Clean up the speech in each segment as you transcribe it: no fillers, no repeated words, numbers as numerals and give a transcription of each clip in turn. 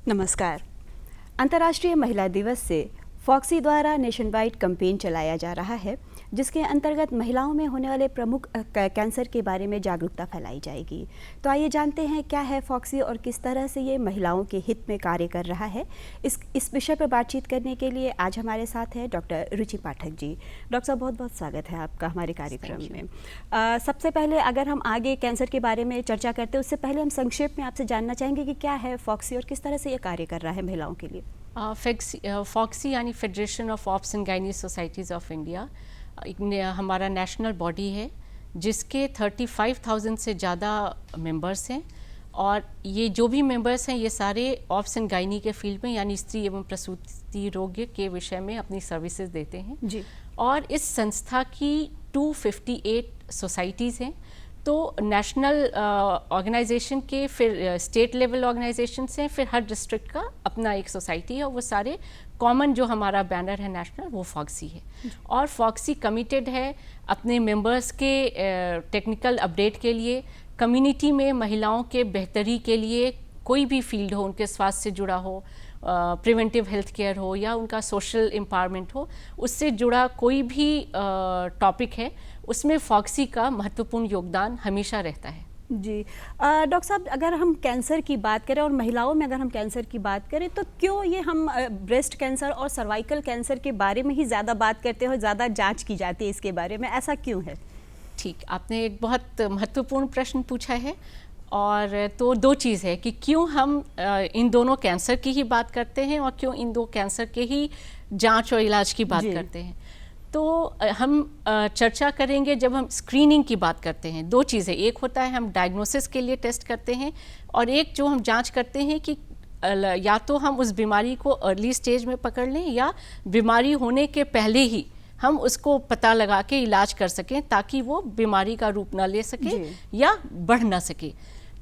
नमस्कार। अंतर्राष्ट्रीय महिला दिवस से फॉक्सी द्वारा नेशन वाइड कैंपेन चलाया जा रहा है, जिसके अंतर्गत महिलाओं में होने वाले प्रमुख कैंसर के बारे में जागरूकता फैलाई जाएगी। तो आइए जानते हैं क्या है फॉक्सी और किस तरह से ये महिलाओं के हित में कार्य कर रहा है। इस विषय पर बातचीत करने के लिए आज हमारे साथ हैं डॉक्टर रुचि पाठक जी। डॉक्टर साहब, बहुत बहुत स्वागत है आपका हमारे कार्यक्रम में। सबसे पहले अगर हम आगे कैंसर के बारे में चर्चा करते हैं, उससे पहले हम संक्षेप में आपसे जानना चाहेंगे कि क्या है फॉक्सी और किस तरह से ये कार्य कर रहा है महिलाओं के लिए। फॉक्सी यानी federation of obs and gynae societies of India हमारा नेशनल बॉडी है, जिसके 35,000 से ज़्यादा मेंबर्स हैं। और ये जो भी मेंबर्स हैं ये सारे ऑब्स एंड गायनी के फील्ड में यानी स्त्री एवं प्रसूति रोग के विषय में अपनी सर्विसेज देते हैं जी। और इस संस्था की 258 सोसाइटीज़ हैं। तो नेशनल ऑर्गेनाइजेशन के फिर स्टेट लेवल ऑर्गेनाइजेशन हैं, फिर हर डिस्ट्रिक्ट का अपना एक सोसाइटी है और वो सारे कॉमन जो हमारा बैनर है नेशनल वो फॉक्सी है। और फॉक्सी कमिटेड है अपने मेंबर्स के टेक्निकल अपडेट के लिए, कम्युनिटी में महिलाओं के बेहतरी के लिए, कोई भी फील्ड हो उनके स्वास्थ्य से जुड़ा हो, प्रिवेंटिव हेल्थ केयर हो या उनका सोशल एम्पावरमेंट हो, उससे जुड़ा कोई भी टॉपिक है उसमें फॉक्सी का महत्वपूर्ण योगदान हमेशा रहता है। जी। डॉक्टर साहब, अगर हम कैंसर की बात करें और महिलाओं में अगर हम कैंसर की बात करें तो क्यों ये हम ब्रेस्ट कैंसर और सर्वाइकल कैंसर के बारे में ही ज़्यादा बात करते हो, ज़्यादा जांच की जाती है इसके बारे में, ऐसा क्यों है? ठीक, आपने एक बहुत महत्वपूर्ण प्रश्न पूछा है। और तो दो चीज़ है कि क्यों हम इन दोनों कैंसर की ही बात करते हैं और क्यों इन दो कैंसर के ही जांच और इलाज की बात करते हैं। तो हम चर्चा करेंगे जब हम स्क्रीनिंग की बात करते हैं। दो चीज़ें, एक होता है हम डायग्नोसिस के लिए टेस्ट करते हैं और एक जो हम जांच करते हैं कि या तो हम उस बीमारी को अर्ली स्टेज में पकड़ लें या बीमारी होने के पहले ही हम उसको पता लगा के इलाज कर सकें ताकि वो बीमारी का रूप ना ले सके या बढ़ ना सके।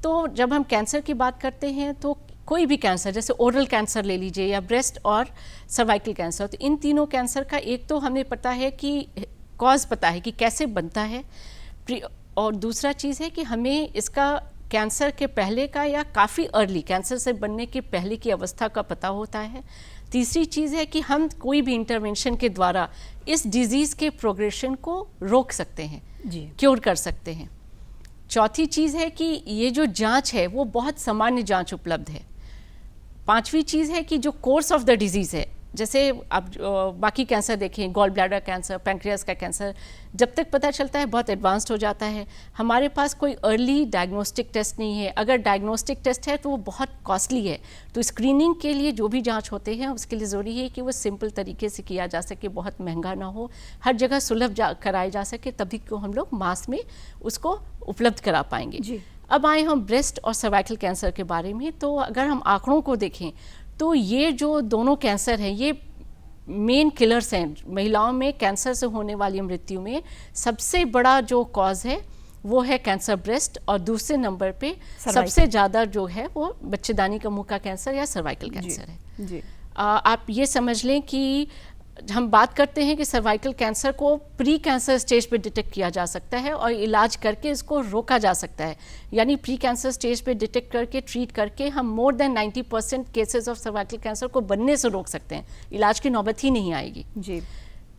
तो जब हम कैंसर की बात करते हैं तो कोई भी कैंसर, जैसे ओरल कैंसर ले लीजिए या ब्रेस्ट और सर्वाइकल कैंसर, तो इन तीनों कैंसर का एक तो हमें पता है कि कॉज पता है कि कैसे बनता है, और दूसरा चीज़ है कि हमें इसका कैंसर के पहले का या काफ़ी अर्ली कैंसर से बनने के पहले की अवस्था का पता होता है। तीसरी चीज़ है कि हम कोई भी इंटरवेंशन के द्वारा इस डिजीज़ के प्रोग्रेशन को रोक सकते हैं, क्योर कर सकते हैं। चौथी चीज़ है कि ये जो जांच है वो बहुत सामान्य जांच उपलब्ध है। पांचवी चीज़ है कि जो कोर्स ऑफ द डिजीज़ है, जैसे आप बाकी कैंसर देखें, गॉल ब्लैडर कैंसर, पैंक्रियास का कैंसर, जब तक पता चलता है बहुत एडवांस्ड हो जाता है। हमारे पास कोई अर्ली डायग्नोस्टिक टेस्ट नहीं है। अगर डायग्नोस्टिक टेस्ट है तो वो बहुत कॉस्टली है। तो स्क्रीनिंग के लिए जो भी जांच होते हैं उसके लिए ज़रूरी है कि वो सिंपल तरीके से किया जा सके, बहुत महंगा ना हो, हर जगह सुलभ कराया जा सके, तभी को हम लोग मास में उसको उपलब्ध करा पाएंगे जी। अब आए हम ब्रेस्ट और सर्वाइकल कैंसर के बारे में। तो अगर हम आंकड़ों को देखें तो ये जो दोनों कैंसर हैं ये मेन किलर्स हैं महिलाओं में कैंसर से होने वाली मृत्यु में। सबसे बड़ा जो कॉज है वो है कैंसर ब्रेस्ट और दूसरे नंबर पे सबसे ज़्यादा जो है वो बच्चेदानी का मुंह का कैंसर या सर्वाइकल कैंसर है जी। आप ये समझ लें कि हम बात करते हैं कि सर्वाइकल कैंसर को प्री कैंसर स्टेज पे डिटेक्ट किया जा सकता है और इलाज करके इसको रोका जा सकता है। यानी प्री कैंसर स्टेज पे डिटेक्ट करके ट्रीट करके हम more than 90% cases of cervical cancer को बनने से रोक सकते हैं, इलाज की नौबत ही नहीं आएगी जी।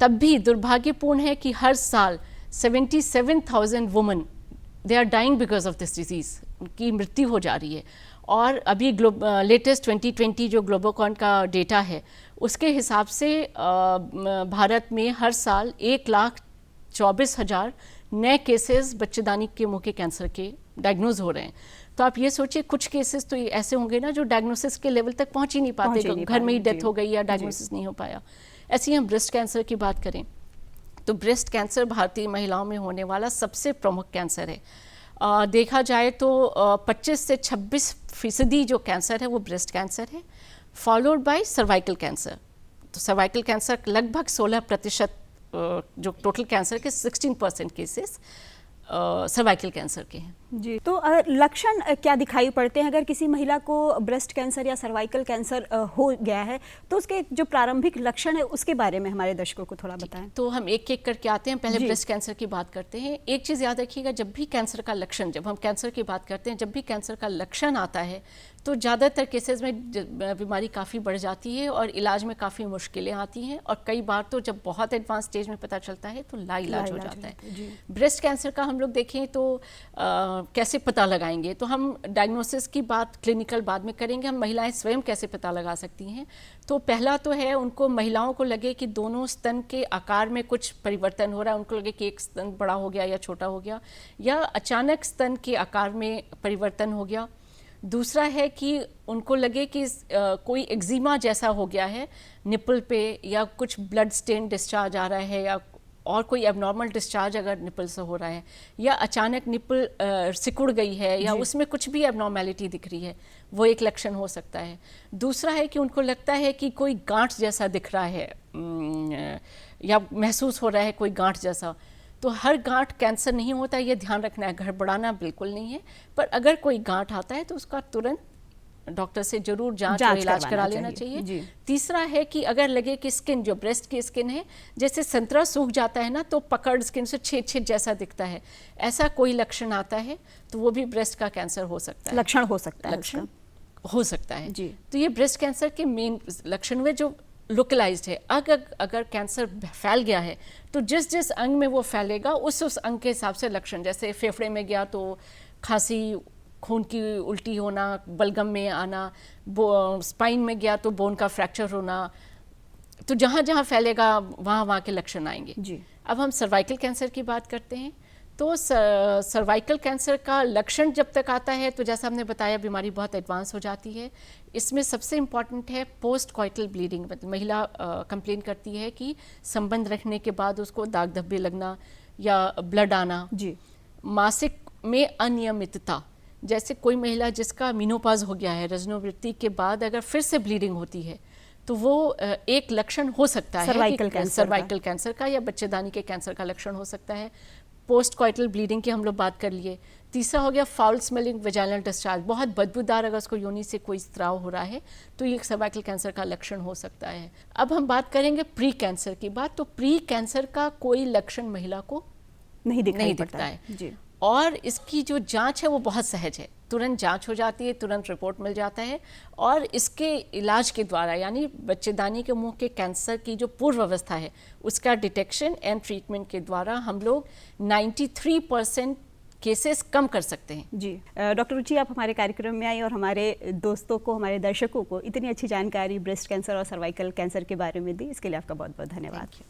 तब भी दुर्भाग्यपूर्ण है कि हर साल 77,000 women they are dying because of this disease, उनकी मृत्यु हो जा रही है। और अभी लेटेस्ट 2020 जो ग्लोबोकॉन का डेटा है उसके हिसाब से भारत में हर साल 1,24,000 नए केसेस बच्चेदानी के मुंह के कैंसर के डायग्नोज हो रहे हैं। तो आप ये सोचिए कुछ केसेस तो ऐसे होंगे ना जो डायग्नोसिस के लेवल तक पहुंच ही नहीं पाते, घर में ही डेथ हो गई या डायग्नोसिस नहीं हो पाया। ऐसे ही हम ब्रेस्ट कैंसर की बात करें तो ब्रेस्ट कैंसर भारतीय महिलाओं में होने वाला सबसे प्रमुख कैंसर है। देखा जाए तो 25 से 26% जो कैंसर है वो ब्रेस्ट कैंसर है, फॉलोड बाय सर्वाइकल कैंसर। तो सर्वाइकल कैंसर लगभग 16% जो टोटल कैंसर के 16% केसेस, सर्वाइकल कैंसर के हैं। जी, तो लक्षण क्या दिखाई पड़ते हैं अगर किसी महिला को ब्रेस्ट कैंसर या सर्वाइकल कैंसर हो गया है, तो उसके जो प्रारंभिक लक्षण है उसके बारे में हमारे दर्शकों को थोड़ा बताएं। तो हम एक एक करके आते हैं, पहले ब्रेस्ट कैंसर की बात करते हैं। एक चीज़ याद रखिएगा, जब भी कैंसर का लक्षण, जब हम कैंसर की बात करते हैं, जब भी कैंसर का लक्षण आता है तो ज़्यादातर केसेस में बीमारी काफ़ी बढ़ जाती है और इलाज में काफ़ी मुश्किलें आती हैं, और कई बार तो जब बहुत एडवांस स्टेज में पता चलता है तो लाइलाज हो जाता है। ब्रेस्ट कैंसर का हम लोग देखें तो कैसे पता लगाएंगे, तो हम डायग्नोसिस की बात क्लिनिकल बाद में करेंगे, हम महिलाएं स्वयं कैसे पता लगा सकती हैं। तो पहला तो है, उनको महिलाओं को लगे कि दोनों स्तन के आकार में कुछ परिवर्तन हो रहा है, उनको लगे कि एक स्तन बड़ा हो गया या छोटा हो गया, या अचानक स्तन के आकार में परिवर्तन हो गया। दूसरा है कि उनको लगे कि कोई एक्जिमा जैसा हो गया है निपल पे, या कुछ ब्लड स्टेन डिस्चार्ज आ रहा है, या और कोई एबनॉर्मल डिस्चार्ज अगर निपल से हो रहा है, या अचानक निपल सिकुड़ गई है, या उसमें कुछ भी एबनॉर्मेलिटी दिख रही है, वो एक लक्षण हो सकता है। दूसरा है कि उनको लगता है कि कोई गांठ जैसा दिख रहा है, या महसूस हो रहा है कोई गांठ जैसा। तो हर गांठ कैंसर नहीं होता, ये ध्यान रखना है, गड़बड़ाना बिल्कुल नहीं है, पर अगर कोई गांठ आता है तो उसका तुरंत डॉक्टर से जरूर जांच और इलाज करा लेना चाहिए। तीसरा है कि अगर लगे कि स्किन, जो ब्रेस्ट की स्किन है, जैसे संतरा सूख जाता है ना तो पकड़ स्किन से छेद छेद जैसा दिखता है, ऐसा कोई लक्षण आता है तो वो भी ब्रेस्ट का कैंसर हो सकता है, लक्षण हो सकता है, लक्षण हो सकता है जी। तो ये ब्रेस्ट कैंसर के मेन लक्षण हुए जो लोकलाइज्ड है। अगर कैंसर फैल गया है तो जिस जिस अंग में वो फैलेगा उस अंग के हिसाब से लक्षण, जैसे फेफड़े में गया तो खांसी, खून की उल्टी होना, बलगम में आना, स्पाइन में गया तो बोन का फ्रैक्चर होना, तो जहाँ जहाँ फैलेगा वहाँ वहाँ के लक्षण आएंगे जी। अब हम सर्वाइकल कैंसर की बात करते हैं। तो सर्वाइकल कैंसर का लक्षण जब तक आता है तो जैसा हमने बताया बीमारी बहुत एडवांस हो जाती है। इसमें सबसे इम्पॉर्टेंट है पोस्ट कॉइटल ब्लीडिंग। मतलब महिला कंप्लेन करती है कि संबंध रखने के बाद उसको दाग धब्बे लगना या ब्लड आना जी। मासिक में अनियमितता, जैसे कोई महिला जिसका मेनोपॉज हो गया है, रजनोवृत्ति के बाद अगर फिर से ब्लीडिंग होती है तो वो एक लक्षण हो सकता है सर्वाइकल कैंसर का या बच्चेदानी के कैंसर का लक्षण हो सकता है। पोस्ट कॉइटल ब्लीडिंग की हम लोग बात कर लिए। तीसरा हो गया फाउल स्मेलिंग वेजाइनल डिस्चार्ज, बहुत बदबूदार अगर उसको योनि से कोई स्त्राव हो रहा है तो ये सर्वाइकल कैंसर का लक्षण हो सकता है। अब हम बात करेंगे प्री कैंसर की बात। तो प्री कैंसर का कोई लक्षण महिला को नहीं दिखता है जी। और इसकी जो जांच है वो बहुत सहज है, तुरंत जांच हो जाती है, तुरंत रिपोर्ट मिल जाता है, और इसके इलाज के द्वारा यानी बच्चेदानी के मुंह के कैंसर की जो पूर्व अवस्था है उसका डिटेक्शन एंड ट्रीटमेंट के द्वारा हम लोग 93% केसेस कम कर सकते हैं जी। डॉक्टर रुचि, आप हमारे कार्यक्रम में आई और हमारे दोस्तों को, हमारे दर्शकों को इतनी अच्छी जानकारी ब्रेस्ट कैंसर और सर्वाइकल कैंसर के बारे में दी, इसके लिए आपका बहुत बहुत धन्यवाद।